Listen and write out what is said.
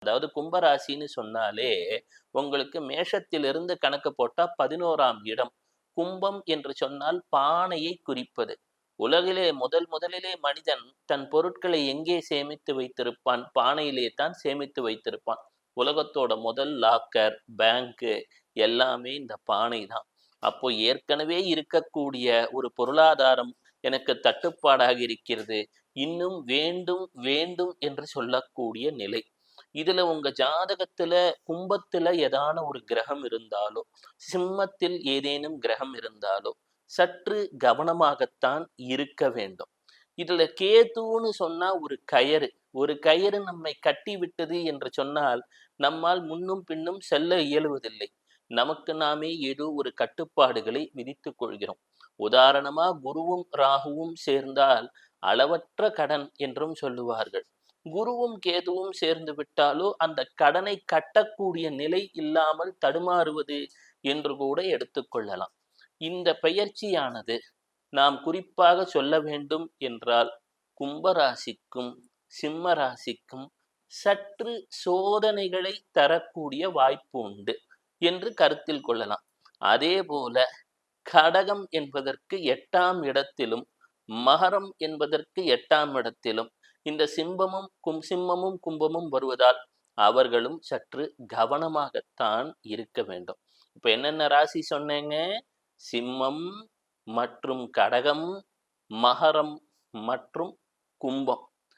அதாவது கும்பராசின்னு சொன்னாலே உங்களுக்கு மேஷத்திலிருந்து கணக்கு போட்டா 11ஆம் இடம். கும்பம் என்று சொன்னால் பானையை குறிப்பது. உலகிலே முதலிலே மனிதன் தன் பொருட்களை எங்கே சேமித்து வைத்திருப்பான்? பானையிலே தான் சேமித்து வைத்திருப்பான். உலகத்தோட முதல் லாக்கர், பேங்க்கு எல்லாமே இந்த பானை தான். அப்போ ஏற்கனவே இருக்கக்கூடிய ஒரு பொருளாதாரம் எனக்கு தட்டுப்பாடாக இருக்கிறது. இன்னும் வேண்டும் வேண்டும் என்று சொல்லக்கூடிய நிலை. இதுல உங்க ஜாதகத்துல கும்பத்துல ஏதான ஒரு கிரகம் இருந்தாலோ, சிம்மத்தில் ஏதேனும் கிரகம் இருந்தாலோ சற்று கவனமாகத்தான் இருக்க வேண்டும். இதுல கேதுன்னு சொன்னா ஒரு கயிறு நம்மை கட்டி விட்டது என்று சொன்னால் நம்மால் முன்னும் பின்னும் செல்ல இயலுவதில்லை. நமக்கு நாமே ஏதோ ஒரு கட்டுப்பாடுகளை விதித்துக் கொள்கிறோம். உதாரணமா குருவும் ராகுவும் சேர்ந்தால் அளவற்ற கடன் என்றும் சொல்லுவார்கள். குருவும் கேதுவும் சேர்ந்து விட்டாலோ அந்த கடனை கட்டக்கூடிய நிலை இல்லாமல் தடுமாறுவது என்று கூட எடுத்துக்கொள்ளலாம். இந்த பெயர்ச்சியானது நாம் குறிப்பாக சொல்ல வேண்டும் என்றால் கும்பராசிக்கும் சிம்ம ராசிக்கும் சற்று சோதனைகளை தரக்கூடிய வாய்ப்பு உண்டு என்று கருத்தில் கொள்ளலாம். அதே போல கடகம் என்பதற்கு 8ஆம் இடத்திலும் மகரம் என்பதற்கு 8ஆம் இடத்திலும் இந்த சிம்மமும் கும்பமும் வருவதால் அவர்களும் சற்று கவனமாகத்தான் இருக்க வேண்டும். இப்ப என்னென்ன ராசி சொன்னேங்க? சிம்மம் மற்றும் கடகம், மகரம் மற்றும் கும்பம்.